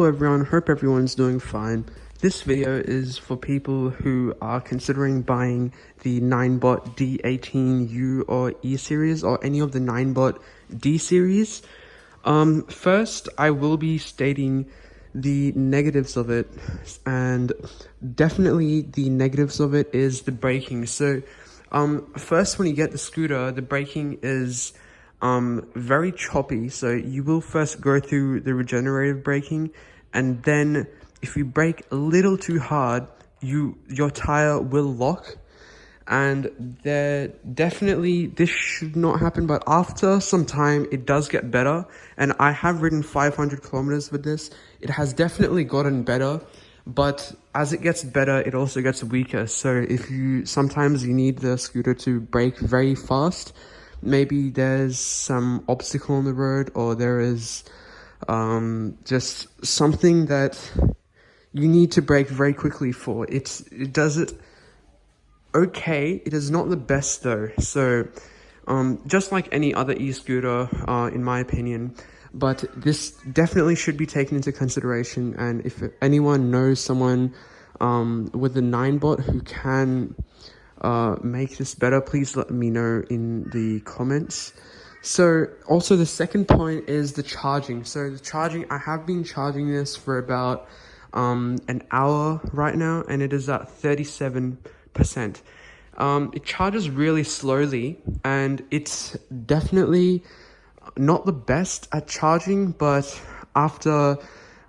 Hello everyone, hope everyone's doing fine. This video is for people who are considering buying the NINEBOT D18U or E series or any of the NINEBOT D series. First, I will be stating the negatives of it, and definitely the negatives of it is the braking. So, first, when you get the scooter, the braking is very choppy. So you will first go through the regenerative braking, and then if you brake a little too hard, your tire will lock. And this should not happen, but after some time it does get better. And I have ridden 500 kilometers with this. It has definitely gotten better, but as it gets better, it also gets weaker. So sometimes you need the scooter to brake very fast. Maybe there's some obstacle on the road, or there is just something that you need to brake very quickly for. It does it okay. It is not the best though. So just like any other e-scooter, in my opinion, but this definitely should be taken into consideration. And if anyone knows someone with the NINEBOT who can make this better, please let me know in the comments. So also the second point is the charging. So the charging, I have been charging this for about an hour right now, and it is at 37%. It charges really slowly, and it's definitely not the best at charging, but after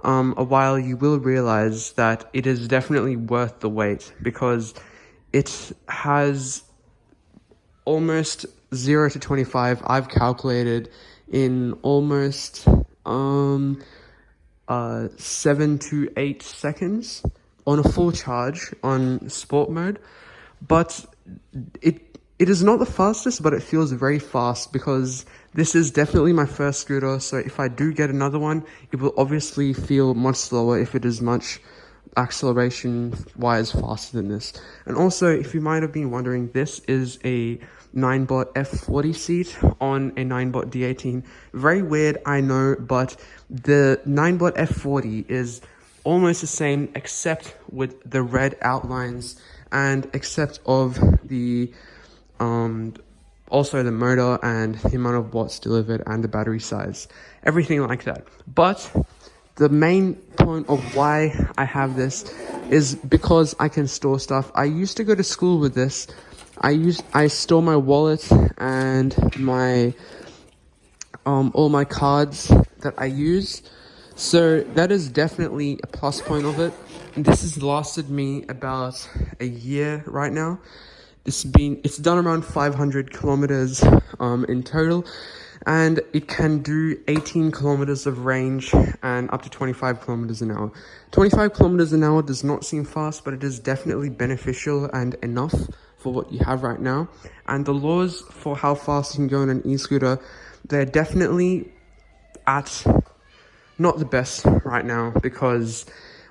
a while you will realize that it is definitely worth the wait, because it has almost 0 to 25, I've calculated, in almost 7 to 8 seconds on a full charge on sport mode. But it is not the fastest, but it feels very fast, because this is definitely my first scooter. So if I do get another one, it will obviously feel much slower if it is much acceleration wise faster than this. And also, if you might have been wondering, this is a NINEBOT F40 seat on a NINEBOT D18. Very weird, I know, but the NINEBOT F40 is almost the same, except with the red outlines, and except of the also the motor and the amount of watts delivered and the battery size, everything like that. But the main point of why I have this is because I can store stuff. I used to go to school with this. I store my wallet and my all my cards that I use. So that is definitely a plus point of it. And this has lasted me about a year right now. It's done around 500 kilometers in total, and it can do 18 kilometers of range and up to 25 kilometers an hour. 25 kilometers an hour does not seem fast, but it is definitely beneficial and enough for what you have right now. And the laws for how fast you can go on an e-scooter, they're definitely at not the best right now, because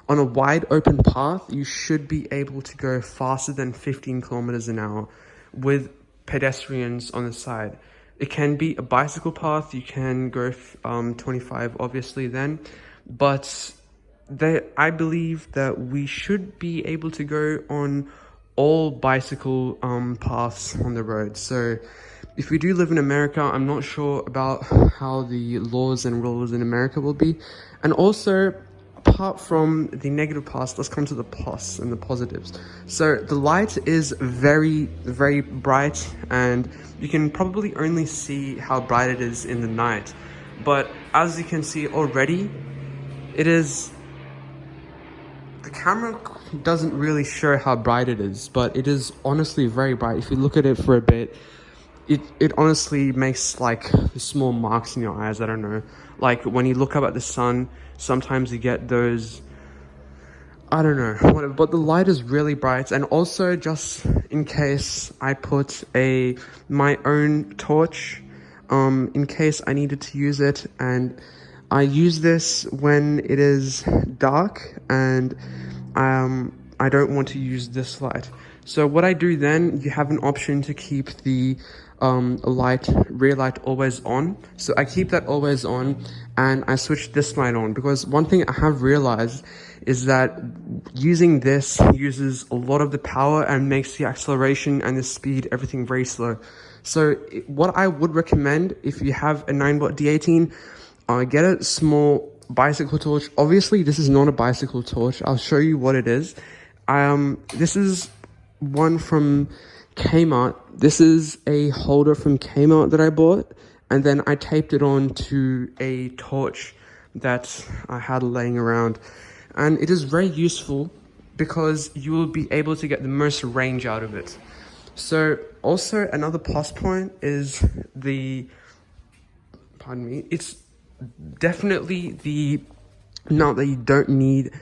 on a wide open path, you should be able to go faster than 15 kilometers an hour with pedestrians on the side. It can be a bicycle path, you can go 25 obviously then, but I believe that we should be able to go on all bicycle paths on the road. So if we do live in America, I'm not sure about how the laws and rules in America will be. And also, apart from the negative parts, let's come to the plus and the positives. So the light is very, very bright, and you can probably only see how bright it is in the night. But as you can see already, the camera doesn't really show how bright it is, but it is honestly very bright. If you look at it for a bit, it honestly makes like small marks in your eyes. I don't know, like when you look up at the sun, sometimes you get those, I don't know, whatever. But the light is really bright. And also, just in case, I put my own torch in case I needed to use it, and I use this when it is dark and I don't want to use this light. So what I do then, you have an option to keep the rear light always on. So I keep that always on, and I switch this light on, because one thing I have realized is that using this uses a lot of the power and makes the acceleration and the speed, everything very slow. So what I would recommend, if you have a NINEBOT D18, get a small bicycle torch. Obviously this is not a bicycle torch. I'll show you what it is. This is one from Kmart. This is a holder from Kmart that I bought, and then I taped it on to a torch that I had laying around, and it is very useful because you will be able to get the most range out of it. So also another plus point is it's definitely the nut that you don't need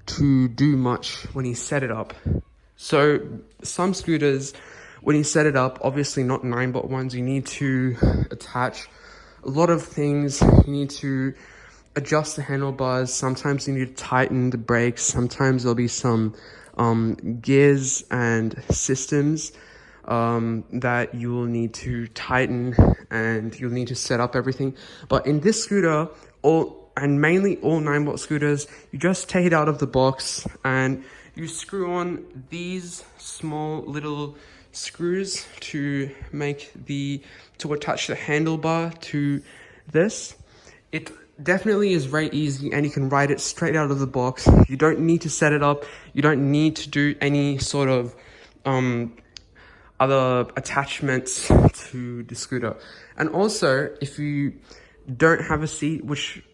to do much when you set it up. So some scooters, when you set it up, obviously not NINEBOT ones, you need to attach a lot of things. You need to adjust the handlebars. Sometimes you need to tighten the brakes. Sometimes there'll be some gears and systems that you will need to tighten, and you'll need to set up everything. But in this scooter, mainly all NINEBOT scooters, you just take it out of the box and you screw on these small little screws to attach the handlebar to this. It definitely is very easy, and you can ride it straight out of the box. You don't need to set it up. You don't need to do any sort of other attachments to the scooter. And also, if you don't have a seat, which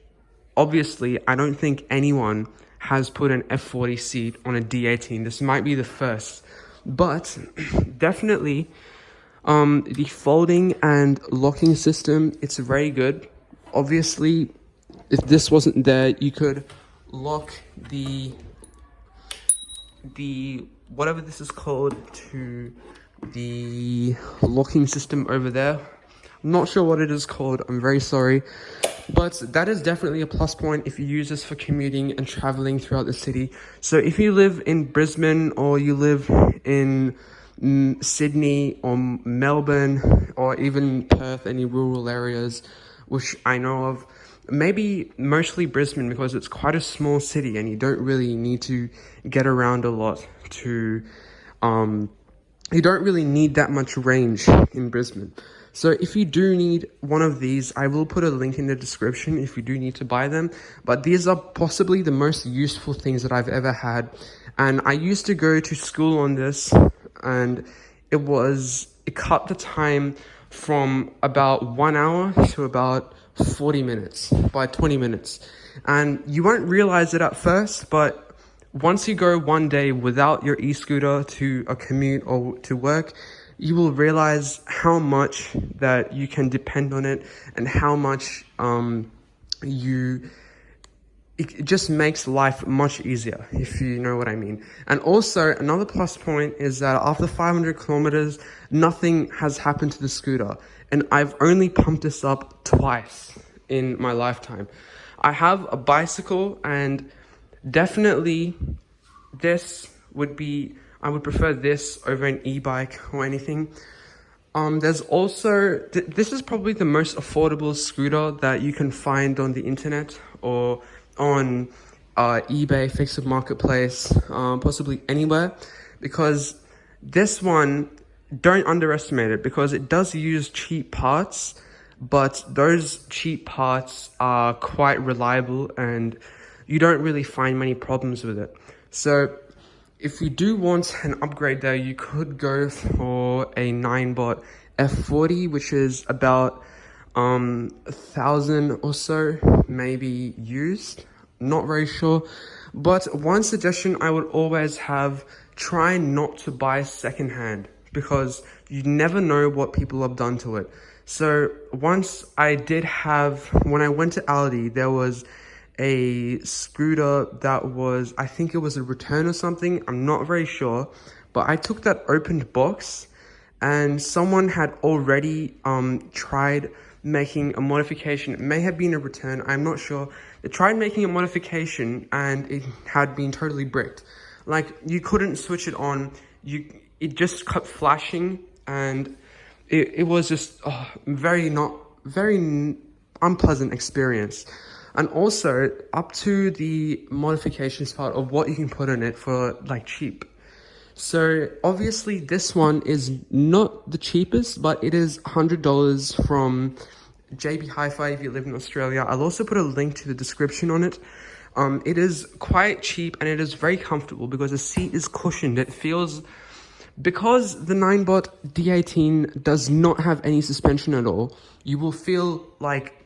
obviously I don't think anyone has put an F40 seat on a D18. This might be the first, but definitely the folding and locking system, it's very good. Obviously, if this wasn't there, you could lock the whatever this is called to the locking system over there. I'm not sure what it is called, I'm very sorry, but that is definitely a plus point if you use this for commuting and traveling throughout the city. So if you live in Brisbane, or you live in Sydney or Melbourne, or even Perth, any rural areas, which I know of, maybe mostly Brisbane, because it's quite a small city and you don't really need to get around a lot to you don't really need that much range in Brisbane. So if you do need one of these, I will put a link in the description if you do need to buy them. But these are possibly the most useful things that I've ever had. And I used to go to school on this, and it cut the time from about 1 hour to about 40 minutes, by 20 minutes. And you won't realize it at first, but once you go one day without your e-scooter to a commute or to work, you will realize how much that you can depend on it, and how much it just makes life much easier, if you know what I mean. And also another plus point is that after 500 kilometers, nothing has happened to the scooter, and I've only pumped this up twice in my lifetime. I have a bicycle, and definitely I would prefer this over an e-bike or anything. There's also, this is probably the most affordable scooter that you can find on the internet or on eBay, Fixed Marketplace, possibly anywhere, because this one, don't underestimate it, because it does use cheap parts, but those cheap parts are quite reliable and you don't really find many problems with it. So if you do want an upgrade there, you could go for a NINEBOT F40, which is about 1,000 or so, maybe used, not very sure. But one suggestion I would always have, try not to buy secondhand, because you never know what people have done to it. So once when I went to Aldi, there was a scooter that was, I think it was a return or something, I'm not very sure, but I took that opened box, and someone had already tried making a modification. It may have been a return, I'm not sure. They tried making a modification and it had been totally bricked. Like, you couldn't switch it on, it just kept flashing, and it was just very unpleasant experience. And also up to the modifications part of what you can put in it for like cheap. So obviously this one is not the cheapest, but it is $100 from JB Hi-Fi if you live in Australia. I'll also put a link to the description on it. It is quite cheap and it is very comfortable because the seat is cushioned. It feels, because the NINEBOT D18 does not have any suspension at all, you will feel like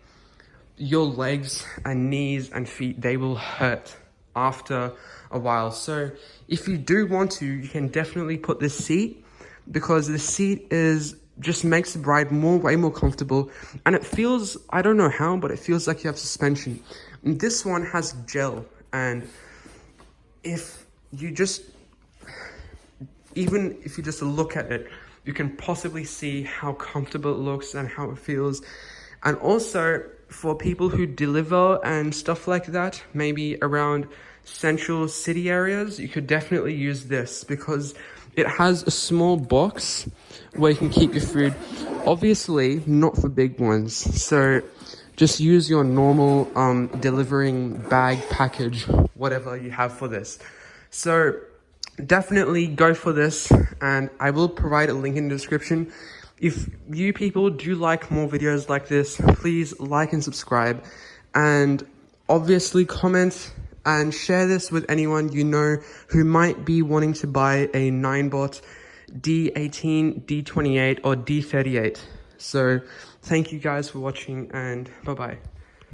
your legs and knees and feet, they will hurt after a while. So if you do want to, you can definitely put this seat, because the seat just makes the ride way more comfortable, and it feels, I don't know how, but it feels like you have suspension. And this one has gel, and even if you just look at it, you can possibly see how comfortable it looks and how it feels. And also for people who deliver and stuff like that, maybe around central city areas, you could definitely use this because it has a small box where you can keep your food. Obviously not for big ones, so just use your normal delivering bag package, whatever you have for this. So definitely go for this, and I will provide a link in the description. If you people do like more videos like this, please like and subscribe, and obviously comment and share this with anyone you know who might be wanting to buy a NINEBOT D18, D28 or D38. So thank you guys for watching, and bye bye.